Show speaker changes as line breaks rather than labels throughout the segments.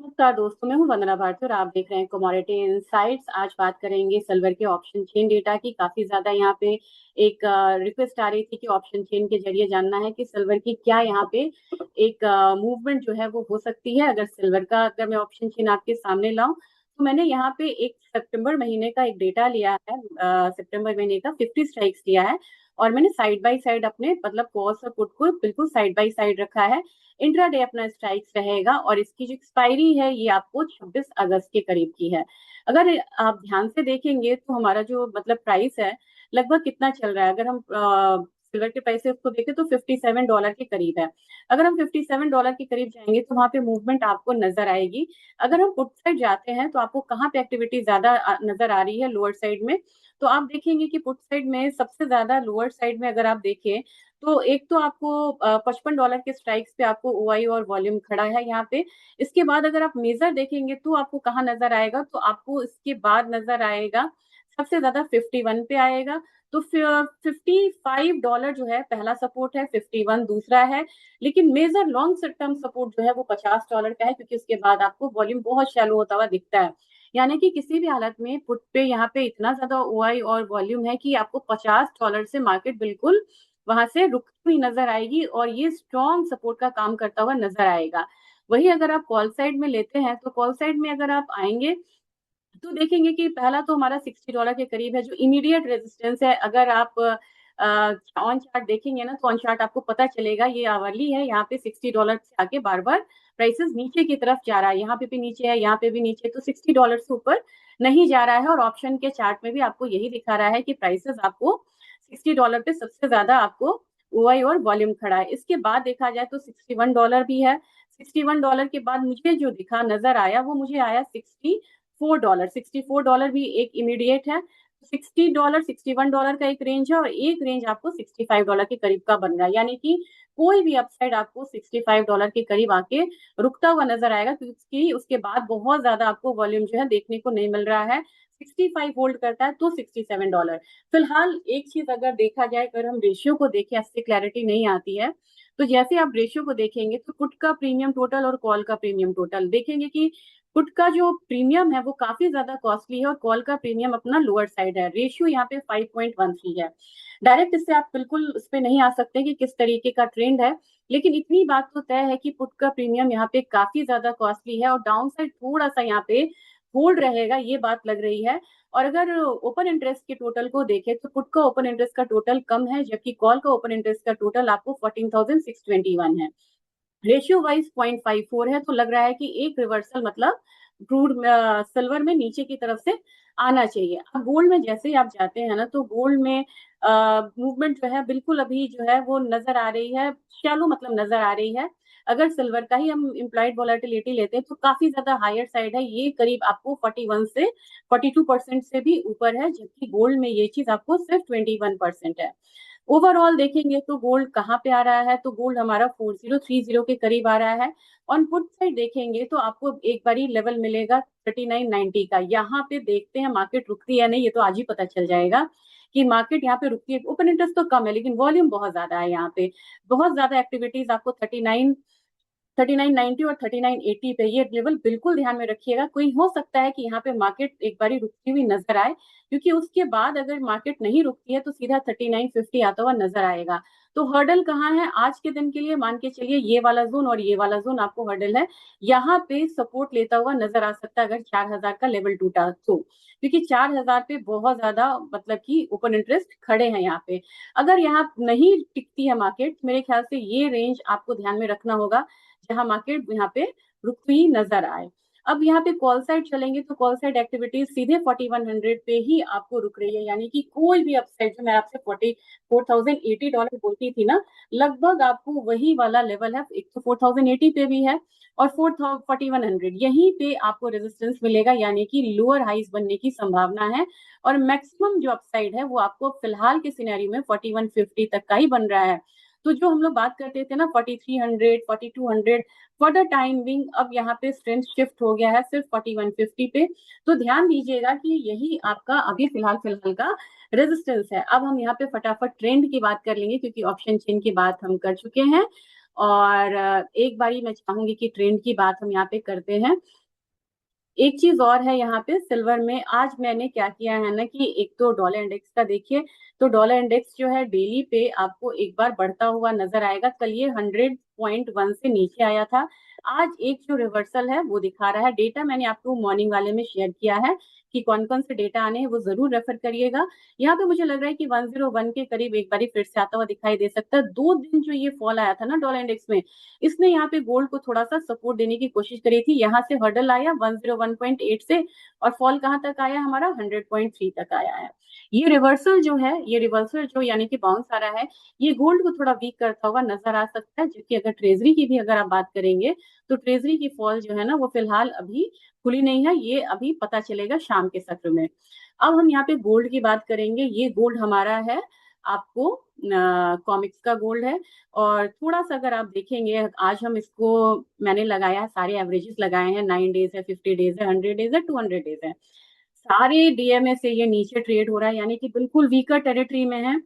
नमस्कार दोस्तों, मैं हूं वंदना भारती और आप देख रहे हैं कमोडिटी इनसाइट्स। आज बात करेंगे सिल्वर के ऑप्शन चेन डेटा की। काफी ज्यादा यहाँ पे एक रिक्वेस्ट आ रही थी कि ऑप्शन चेन के जरिए जानना है कि सिल्वर की क्या यहाँ पे एक मूवमेंट जो है वो हो सकती है। अगर सिल्वर का अगर मैं ऑप्शन चेन आपके सामने लाऊं तो मैंने यहाँ पे एक सितंबर महीने का एक डेटा लिया है। सितंबर महीने का 50 स्ट्राइक्स लिया है और मैंने साइड बाय साइड अपने मतलब कॉल्स और पुट को बिल्कुल साइड बाय साइड रखा है। इंट्राडे अपना स्ट्राइक्स रहेगा और इसकी जो एक्सपायरी है ये आपको 26 अगस्त के करीब की है। अगर आप ध्यान से देखेंगे तो हमारा जो मतलब प्राइस है लगभग कितना चल रहा है। अगर हम सिल्वर के पैसे उसको देखें तो $57 के करीब है। अगर हम $57 के करीब जाएंगे तो वहां पे मूवमेंट आपको नजर आएगी। अगर हम पुट साइड जाते हैं तो आपको कहाँ पे एक्टिविटी ज्यादा नजर आ रही है, लोअर साइड में। तो आप देखेंगे कि पुट साइड में सबसे ज्यादा लोअर साइड में अगर आप देखें तो एक तो आपको $55 के स्ट्राइक्स पे आपको ओआई और वॉल्यूम खड़ा है यहाँ पे। इसके बाद अगर आप मेजर देखेंगे तो आपको कहाँ नजर आएगा, तो आपको इसके बाद नजर आएगा सबसे ज्यादा 51 पे आएगा। तो $55 जो है पहला सपोर्ट है, 51 दूसरा है। लेकिन मेजर लॉन्ग टर्म सपोर्ट जो है वो $50 का है, क्योंकि उसके बाद आपको वॉल्यूम बहुत शैलो होता हुआ दिखता है। यानी कि किसी भी हालत में पुट पे यहाँ पे इतना ज्यादा ओआई और वॉल्यूम है कि आपको $50 से मार्केट बिल्कुल वहां से रुकती हुई नजर आएगी और ये स्ट्रॉन्ग सपोर्ट का काम करता हुआ नजर आएगा। वही अगर आप कॉल साइड में लेते हैं तो कॉल साइड में अगर आप आएंगे तो देखेंगे कि पहला तो हमारा $60 के करीब है जो इमीडिएट रेजिस्टेंस है। अगर आप ऑन चार्ट देखेंगे ना तो ऑन चार्ट आपको पता चलेगा, ये आवरली है, यहाँ पे $60 से आके बार बार प्राइसेस नीचे की तरफ जा रहा है। यहाँ पे भी नीचे है, यहाँ पे भी नीचे, तो $60 से ऊपर नहीं जा रहा है। और ऑप्शन के चार्ट में भी आपको यही दिखा रहा है कि प्राइसेस आपको $60 पे सबसे ज्यादा आपको ओआई और वॉल्यूम खड़ा है। इसके बाद देखा जाए तो $61 भी है। $61 के बाद मुझे जो दिखा नजर आया वो मुझे आया $64। $64 भी एक इमीडिएट है। $60 $61 का एक रेंज है और एक रेंज आपको $65 के करीब का बन रहा है। यानी कि कोई भी अपसाइड आपको $65 के करीब आके रुकता हुआ नजर आएगा, क्योंकि उसके बाद बहुत ज्यादा आपको वॉल्यूम जो है देखने को नहीं मिल रहा है। 65 होल्ड करता है तो $67। फिलहाल एक चीज अगर देखा जाए, अगर हम रेशियो को देखें, इससे क्लैरिटी नहीं आती है। तो जैसे आप रेशियो को देखेंगे तो पुट का प्रीमियम टोटल और कॉल का प्रीमियम टोटल देखेंगे कि पुट का जो प्रीमियम है वो काफी ज्यादा कॉस्टली है और कॉल का प्रीमियम अपना लोअर साइड है। रेशियो यहाँ पे 5.13 है। डायरेक्ट इससे आप बिल्कुल उस पर नहीं आ सकते कि किस तरीके का ट्रेंड है, लेकिन इतनी बात तो तय है कि पुट का प्रीमियम यहाँ पे काफी ज्यादा कॉस्टली है और डाउन साइड थोड़ा सा यहाँ पे होल्ड रहेगा, ये बात लग रही है। और अगर ओपन इंटरेस्ट के टोटल को देखें तो पुट का ओपन इंटरेस्ट का टोटल कम है, जबकि कॉल का ओपन इंटरेस्ट का टोटल आपको 14,621 है। रेशियो वाइज 0.54 है, तो लग रहा है कि एक रिवर्सल मतलब क्रूड सिल्वर में नीचे की तरफ से आना चाहिए। अब गोल्ड में जैसे ही आप जाते हैं ना तो गोल्ड में मूवमेंट जो है बिल्कुल अभी जो है वो नजर आ रही है, शैलो मतलब नजर आ रही है। अगर सिल्वर का ही हम इम्प्लाइड वोलेटिलिटी लेते हैं तो काफी ज्यादा हायर साइड है, ये करीब आपको 41 से 42% से भी ऊपर है, जबकि गोल्ड में ये चीज आपको सिर्फ 21% है। ओवरऑल देखेंगे तो गोल्ड कहाँ पे आ रहा है, तो गोल्ड हमारा 4030 के करीब आ रहा है। ऑन पुट साइड देखेंगे तो आपको एक बारी लेवल मिलेगा 3990 का। यहाँ पे देखते हैं मार्केट रुकती है नहीं, ये तो आज ही पता चल जाएगा कि मार्केट यहाँ पे रुकती है। ओपन इंटरेस्ट तो कम है लेकिन वॉल्यूम बहुत ज्यादा है, यहाँ पे बहुत ज्यादा एक्टिविटीज आपको 3990 और 3980 पे, ये लेवल बिल्कुल ध्यान में रखिएगा। कोई हो सकता है कि यहाँ पे मार्केट एक बारी रुकती हुई नजर आए, क्योंकि उसके बाद अगर मार्केट नहीं रुकती है तो सीधा 3950 आता हुआ नजर आएगा। तो हर्डल कहाँ है आज के दिन के लिए, मान के चलिए ये वाला जोन और ये वाला जोन आपको हर्डल है। यहाँ पे सपोर्ट लेता हुआ नजर आ सकता है अगर 4000 का लेवल टूटा तो, क्योंकि 4000 पे बहुत ज्यादा मतलब कि ओपन इंटरेस्ट खड़े हैं यहाँ पे। अगर यहाँ नहीं टिकती है मार्केट, मेरे ख्याल से ये रेंज आपको ध्यान में रखना होगा जहां मार्केट यहाँ पे रुकती हुई नजर आए। अब यहाँ पे कॉल साइड चलेंगे तो कॉल साइड एक्टिविटीज सीधे 4100 पे ही आपको रुक रही है। यानी कि कोई भी अपसाइड, जो मैं आपसे $44,080 बोलती थी ना, लगभग आपको वही वाला लेवल है। एक तो 4080 पे भी है और 4100 यहीं पे आपको रेजिस्टेंस मिलेगा, यानी कि लोअर हाइस बनने की संभावना है। और मैक्सिमम जो अपसाइड है वो आपको फिलहाल के सिनेरियो में 4150 तक का ही बन रहा है। तो जो हम लोग बात करते थे ना 4300 4200, फॉर द टाइम बिंग अब यहाँ पे स्ट्रेंथ शिफ्ट हो गया है सिर्फ 4150 पे। तो ध्यान दीजिएगा कि यही आपका अभी फिलहाल फिलहाल का रेजिस्टेंस है। अब हम यहाँ पे फटाफट ट्रेंड की बात कर लेंगे, क्योंकि ऑप्शन चेन की बात हम कर चुके हैं। और एक बारी मैं चाहूंगी कि ट्रेंड की बात हम यहाँ पे करते हैं। एक चीज और है यहाँ पे सिल्वर में, आज मैंने क्या किया है ना कि एक तो डॉलर इंडेक्स का देखिए, तो डॉलर इंडेक्स जो है डेली पे आपको एक बार बढ़ता हुआ नजर आएगा। कल ये 100.1 से नीचे आया था, आज एक जो रिवर्सल है वो दिखा रहा है। डेटा मैंने आपको मॉर्निंग वाले में शेयर किया है कि कौन कौन से डेटा आने हैं, वो जरूर रेफर करिएगा। यहाँ पे मुझे लग रहा है कि 101 के करीब एक बार फिर से आता हुआ दिखाई दे सकता है। 2 दिन जो ये फॉल आया था ना डॉलर इंडेक्स में, इसने यहाँ पे गोल्ड को थोड़ा सा सपोर्ट देने की कोशिश करी थी। यहाँ से हर्डल आया 101.8 से, और फॉल कहाँ तक आया हमारा 100.3 तक आया है। ये रिवर्सल जो है, ये रिवर्सल जो यानी कि बाउंस आ रहा है, ये गोल्ड को थोड़ा वीक करता हुआ नजर आ सकता है। जबकि अगर ट्रेजरी की भी अगर आप बात करेंगे, तो ट्रेजरी की फॉल जो है ना वो फिलहाल अभी खुली नहीं है, ये अभी पता चलेगा शाम के सत्र में। अब हम यहाँ पे गोल्ड की बात करेंगे। ये गोल्ड हमारा है आपको कॉमिक्स का गोल्ड है। और थोड़ा सा अगर आप देखेंगे, आज हम इसको मैंने लगाया है, सारे एवरेजेस लगाए हैं, 9 डेज है, 50 डेज है, 100 डेज है, 200 डेज है। सारे डीएमए से ये नीचे ट्रेड हो रहा है, यानी कि बिल्कुल वीकर टेरिटरी में है।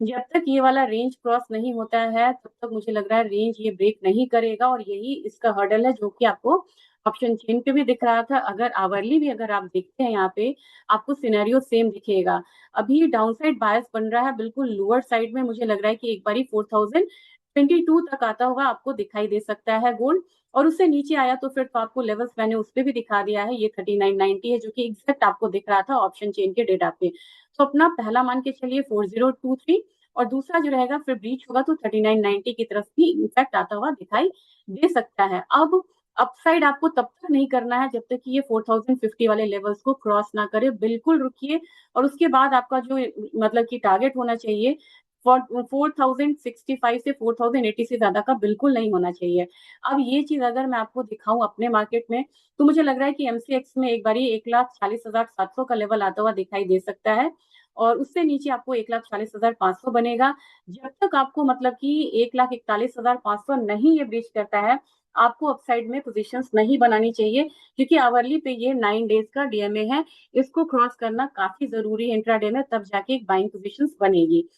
जब तक ये वाला रेंज क्रॉस नहीं होता है तब तक मुझे लग रहा है रेंज ये ब्रेक नहीं करेगा, और यही इसका हर्डल है जो कि आपको ऑप्शन चेन पे भी दिख रहा था। अगर आवरली भी अगर आप देखते हैं यहाँ पे, आपको सिनेरियो सेम दिखेगा। अभी डाउनसाइड बायस बन रहा है बिल्कुल लोअर साइड में। मुझे लग रहा है कि एक बारी 4022 तक आता हुआ आपको दिखाई दे सकता है गोल्ड, और उससे नीचे आया तो फिर तो आपको लेवल्स मैंने उस पर भी दिखा दिया है। ये 3990 है जो कि एग्जैक्ट आपको दिख रहा था ऑप्शन चेन के डेटा पे। तो अपना पहला मान के चलिए 4023, और दूसरा जो रहेगा फिर ब्रीच होगा तो 3990 की तरफ भी इनफैक्ट आता हुआ दिखाई दे सकता है। अब अपसाइड आपको तब तक नहीं करना है जब तक कि ये 4050 वाले लेवल्स को क्रॉस ना करे, बिल्कुल रुकिए। और उसके बाद आपका जो मतलब कि टारगेट होना चाहिए 4065 से 4080 से ज्यादा का बिल्कुल नहीं होना चाहिए। अब ये चीज अगर मैं आपको दिखाऊं अपने मार्केट में, तो मुझे लग रहा है कि एमसीएक्स में एक बारी 1,40,700 का लेवल आता हुआ दिखाई दे सकता है, और उससे नीचे आपको 1,40,500 बनेगा। जब तक आपको मतलब कि 1,41,500 नहीं ये ब्रीच करता है, आपको अपसाइड में पोजीशंस नहीं बनानी चाहिए, क्योंकि आवरली पे ये 9 डेज का डीएमए है। इसको क्रॉस करना काफी जरूरी है इंट्राडे में, तब जाके एक बाइंग पोजीशंस बनेगी।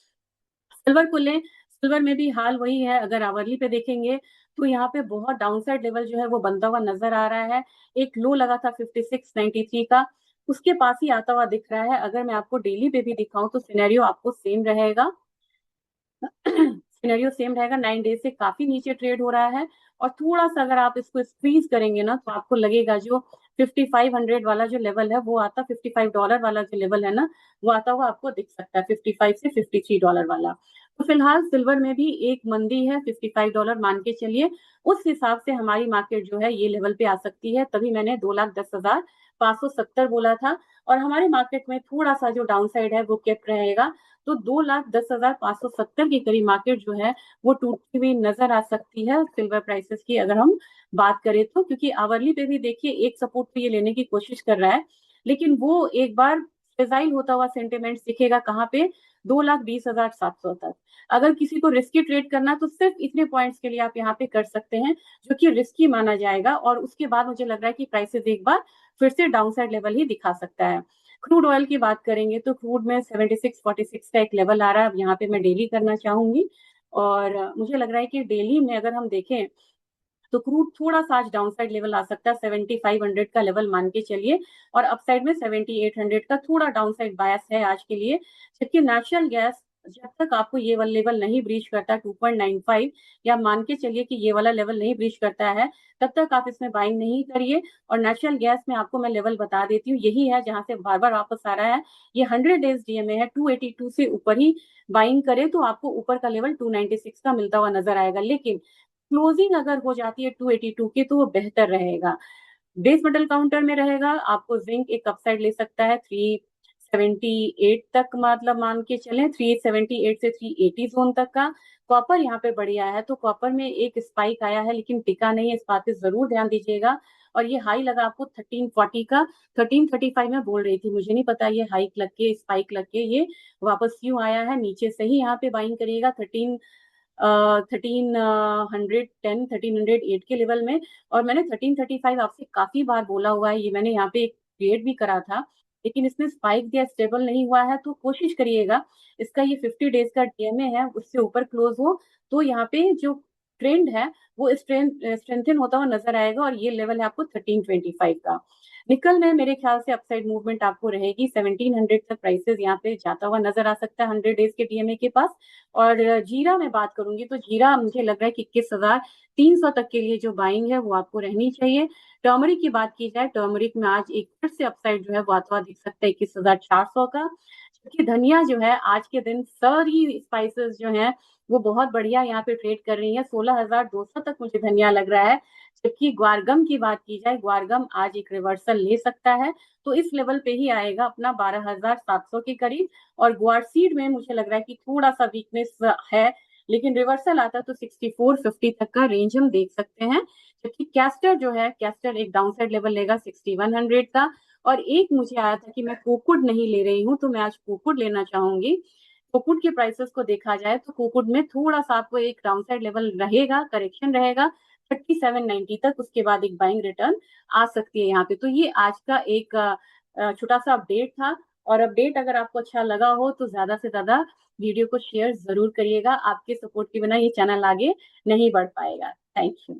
सिल्वर को लें, सिल्वर में भी हाल वही है। अगर आवरली पे देखेंगे तो यहाँ पे बहुत डाउनसाइड लेवल जो है वो बनता हुआ नजर आ रहा है। एक लो लगा था 5693 का, उसके पास ही आता हुआ दिख रहा है। अगर मैं आपको डेली पे भी दिखाऊं तो सिनेरियो आपको सेम रहेगा। सिनेरियो सेम रहेगा, 9 डेज से काफी नीचे ट्रेड हो रहा है। और थोड़ा सा अगर आप इसको स्क्वीज करेंगे ना तो आपको लगेगा जो 5500 वाला जो लेवल है वो आता, $55 वाला जो लेवल है ना वो आता हुआ आपको दिख सकता है, 55 से $53 वाला। तो फिलहाल सिल्वर में भी एक मंदी है, $55 मान के चलिए। उस हिसाब से हमारी मार्केट जो है ये लेवल पे आ सकती है, तभी मैंने 2,10,570 बोला था। और हमारे मार्केट में थोड़ा सा जो डाउन साइड है वो केप रहेगा, तो 2,10,570 के करीब मार्केट जो है वो टूटती हुई नजर आ सकती है सिल्वर प्राइसेस की अगर हम बात करें तो। क्योंकि आवरली पे भी देखिए एक सपोर्ट पे ये लेने की कोशिश कर रहा है, लेकिन वो एक बार फिजाइल होता हुआ सेंटिमेंट दिखेगा कहाँ पे, 2,20,700 तक। अगर किसी को रिस्की ट्रेड करना तो सिर्फ इतने पॉइंट्स के लिए आप यहाँ पे कर सकते हैं, जो कि रिस्की माना जाएगा। और उसके बाद मुझे लग रहा है कि प्राइसेस एक बार फिर से डाउनसाइड लेवल ही दिखा सकता है। क्रूड ऑयल की बात करेंगे तो क्रूड में 7646 का एक लेवल आ रहा है, अब यहाँ पे मैं डेली करना चाहूंगी। और मुझे लग रहा है कि डेली में अगर हम देखें तो क्रूड थोड़ा सा आज डाउन साइड लेवल आ सकता है, 7500 का लेवल मान के चलिए। और अपसाइड में 7800 का थोड़ा डाउन साइड बायस है आज के लिए। जबकि नेचुरल गैस जब तक आपको ये वाला लेवल नहीं ब्रीच करता 2.95, या मान के चलिए कि ये वाला लेवल नहीं ब्रीच करता है, तब तक आप इसमें बाइंग नहीं करिए। और नेचुरल गैस में आपको मैं लेवल बता देती हूँ, यही है जहां से बार बार वापस आ रहा है। ये 100 डेज डीएमए है, 282 से ऊपर ही बाइंग करे तो आपको ऊपर का लेवल 296 का मिलता हुआ नजर आएगा। लेकिन क्लोजिंग अगर हो जाती है 282 की तो वो बेहतर रहेगा। बेस मेटल काउंटर में रहेगा, आपको जिंक एक अपसाइड ले सकता है 378 तक, मतलब मान के चलें 378 से 380 जोन तक का। कॉपर यहाँ पे बढ़िया है, तो कॉपर में एक स्पाइक आया है लेकिन टिका नहीं है, इस बात पे जरूर ध्यान दीजिएगा। और ये हाई लगा आपको 1340 का, 1335 में बोल रही थी, मुझे नहीं पता ये हाइक लग के स्पाइक लग के ये वापस क्यों आया है। नीचे से ही यहाँ पे बाइंग करिएगा 1308 के लेवल में। और मैंने 1335 आपसे काफी बार बोला हुआ है, ये मैंने यहाँ पे एक क्रिएट भी करा था, लेकिन इसने स्पाइक दिया, स्टेबल नहीं हुआ है। तो कोशिश करिएगा इसका ये 50 डेज का डीएमए है उससे ऊपर क्लोज हो, तो यहाँ पे जो ट्रेंड है वो स्ट्रेंथन होता हुआ नजर आएगा और ये लेवल है आपको 1325 का। निकल में मेरे ख्याल से अपसाइड मूवमेंट आपको रहेगी, 1700 तक प्राइसेस यहाँ पे जाता हुआ नजर आ सकता है 100 डेज के डीएमए के पास। और जीरा में बात करूंगी तो जीरा मुझे लग रहा है कि 21,300 तक के लिए जो बाइंग है वो आपको रहनी चाहिए। टर्मरिक की बात की जाए, टर्मरिक में आज एक फिर से अपसाइड जो है वो अथवा दिख सकता है 21,400 का। क्योंकि धनिया जो है आज के दिन सारी स्पाइसेस जो है वो बहुत बढ़िया यहाँ पे ट्रेड कर रही है, 16,200 तक मुझे धनिया लग रहा है। जबकि ग्वारगम की बात की जाए, ग्वारगम आज एक रिवर्सल ले सकता है, तो इस लेवल पे ही आएगा अपना 12,700 के करीब। और ग्वारसीड में मुझे लग रहा है कि थोड़ा सा वीकनेस है, लेकिन रिवर्सल आता तो 6450 तक का रेंज हम देख सकते हैं। जबकि कैस्टर जो है, कैस्टर एक डाउनसाइड लेवल लेगा 6100 का। और एक मुझे आया था कि मैं कोकुड नहीं ले रही हूँ, तो मैं आज कोकुड लेना चाहूंगी। कोकुड के प्राइसेस को देखा जाए तो कोकुड में थोड़ा सा आपको एक डाउनसाइड लेवल रहेगा, करेक्शन रहेगा 3790 तक, उसके बाद एक बाइंग रिटर्न आ सकती है यहाँ पे। तो ये आज का एक छोटा सा अपडेट था। और अपडेट अगर आपको अच्छा लगा हो तो ज्यादा से ज्यादा वीडियो को शेयर जरूर करिएगा, आपके सपोर्ट के बिना ये चैनल आगे नहीं बढ़ पाएगा। Thank you.